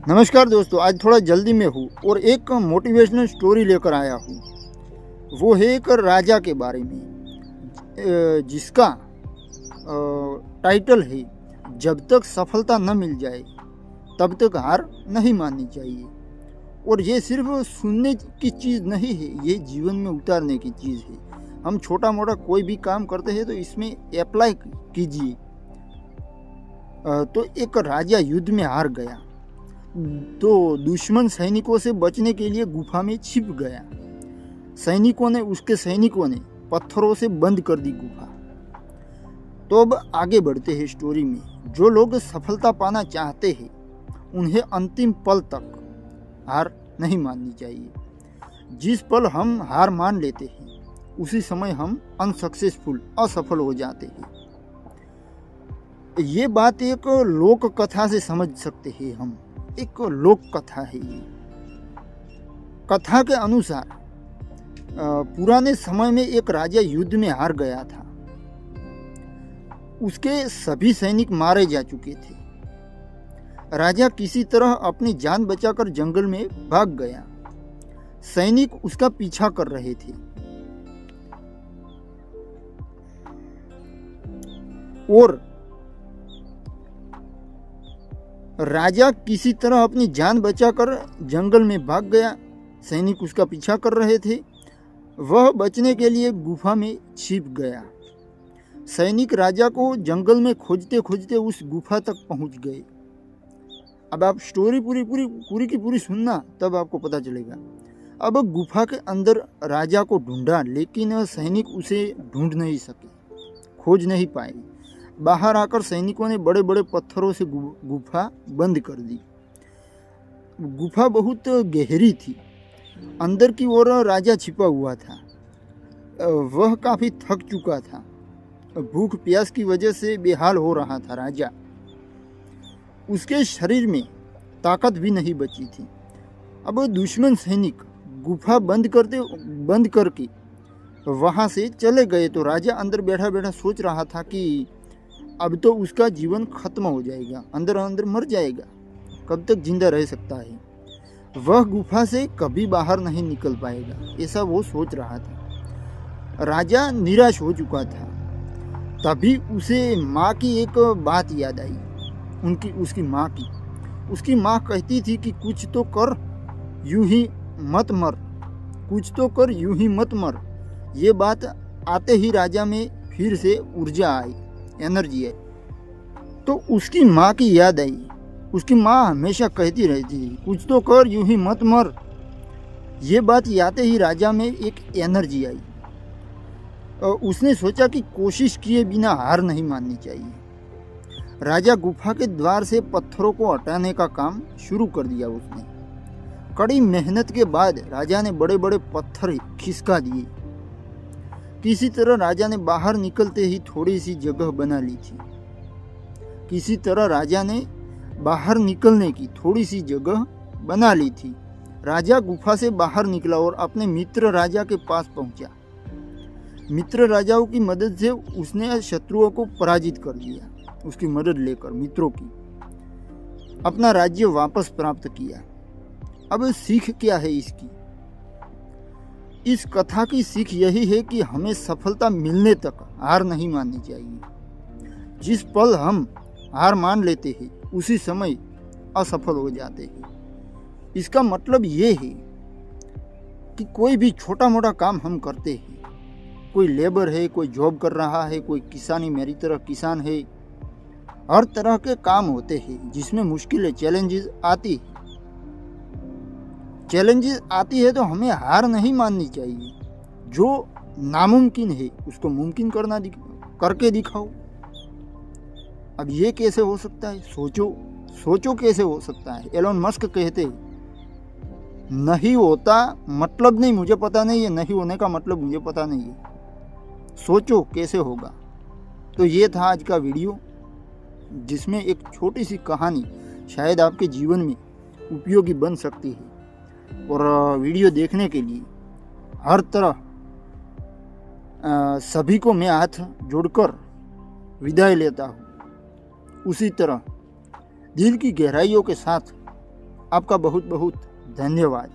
नमस्कार दोस्तों, आज थोड़ा जल्दी में हूँ और एक मोटिवेशनल स्टोरी लेकर आया हूँ। वो है एक राजा के बारे में, जिसका टाइटल है जब तक सफलता न मिल जाए तब तक हार नहीं माननी चाहिए। और ये सिर्फ सुनने की चीज़ नहीं है, ये जीवन में उतारने की चीज़ है। हम छोटा मोटा कोई भी काम करते हैं तो इसमें अप्लाई कीजिए। तो एक राजा युद्ध में हार गया तो दुश्मन सैनिकों से बचने के लिए गुफा में छिप गया। उसके सैनिकों ने पत्थरों से बंद कर दी गुफा। तो अब आगे बढ़ते हैं स्टोरी में। जो लोग सफलता पाना चाहते हैं उन्हें अंतिम पल तक हार नहीं माननी चाहिए। जिस पल हम हार मान लेते हैं उसी समय हम असफल हो जाते हैं। ये बात एक लोक कथा से समझ सकते हैं हम। एक लोक कथा है ये। कथा के अनुसार पुराने समय में एक राजा युद्ध में हार गया था। उसके सभी सैनिक मारे जा चुके थे। राजा किसी तरह अपनी जान बचाकर जंगल में भाग गया। सैनिक उसका पीछा कर रहे थे और राजा किसी तरह अपनी जान बचाकर जंगल में भाग गया। सैनिक उसका पीछा कर रहे थे। वह बचने के लिए गुफा में छिप गया। सैनिक राजा को जंगल में खोजते खोजते उस गुफा तक पहुंच गए। अब आप स्टोरी पूरी की पूरी सुनना, तब आपको पता चलेगा। अब गुफा के अंदर राजा को ढूंढा, लेकिन सैनिक उसे ढूंढ नहीं सके, खोज नहीं पाए। बाहर आकर सैनिकों ने बड़े बड़े पत्थरों से गुफा बंद कर दी। गुफा बहुत गहरी थी। अंदर की ओर राजा छिपा हुआ था। वह काफी थक चुका था। भूख प्यास की वजह से बेहाल हो रहा था राजा। उसके शरीर में ताकत भी नहीं बची थी। अब दुश्मन सैनिक गुफा बंद करके वहां से चले गए तो राजा अंदर बैठा बैठा सोच रहा था कि अब तो उसका जीवन खत्म हो जाएगा, अंदर अंदर मर जाएगा, कब तक जिंदा रह सकता है। वह गुफा से कभी बाहर नहीं निकल पाएगा, ऐसा वो सोच रहा था। राजा निराश हो चुका था। तभी उसे माँ की एक बात याद आई। उसकी माँ कहती थी कि कुछ तो कर यूं ही मत मर। ये बात आते ही राजा में फिर से ऊर्जा आई, एनर्जी है। तो उसकी माँ की याद आई। उसकी माँ हमेशा कहती रहती थी, कुछ तो कर यूं ही मत मर। ये बात आते ही राजा में एक एनर्जी आई। उसने सोचा कि कोशिश किए बिना हार नहीं माननी चाहिए। राजा गुफा के द्वार से पत्थरों को हटाने का काम शुरू कर दिया उसने। कड़ी मेहनत के बाद राजा ने बड़े बड़े पत्थर खिसका दिए। किसी तरह राजा ने बाहर निकलते ही थोड़ी सी जगह बना ली थी। राजा गुफा से बाहर निकला और अपने मित्र राजा के पास पहुंचा। मित्र राजाओं की मदद से उसने शत्रुओं को पराजित कर दिया। उसकी मदद लेकर मित्रों की अपना राज्य वापस प्राप्त किया। अब सीख क्या है इसकी? इस कथा की सीख यही है कि हमें सफलता मिलने तक हार नहीं माननी चाहिए। जिस पल हम हार मान लेते हैं उसी समय असफल हो जाते हैं। इसका मतलब ये है कि कोई भी छोटा मोटा काम हम करते हैं, कोई लेबर है, कोई जॉब कर रहा है, कोई किसानी, मेरी तरह किसान है, हर तरह के काम होते हैं जिसमें मुश्किलें, चैलेंजेस आती है तो हमें हार नहीं माननी चाहिए। जो नामुमकिन है उसको मुमकिन करके दिखाओ। अब ये कैसे हो सकता है? सोचो कैसे हो सकता है? एलोन मस्क कहते हैं, नहीं होता मतलब नहीं, मुझे पता नहीं है, नहीं होने का मतलब मुझे पता नहीं है। सोचो कैसे होगा। तो ये था आज का वीडियो, जिसमें एक छोटी सी कहानी शायद आपके जीवन में उपयोगी बन सकती है। और वीडियो देखने के लिए हर तरह सभी को मैं हाथ जोड़कर विदाई लेता हूँ। उसी तरह दिल की गहराइयों के साथ आपका बहुत बहुत धन्यवाद।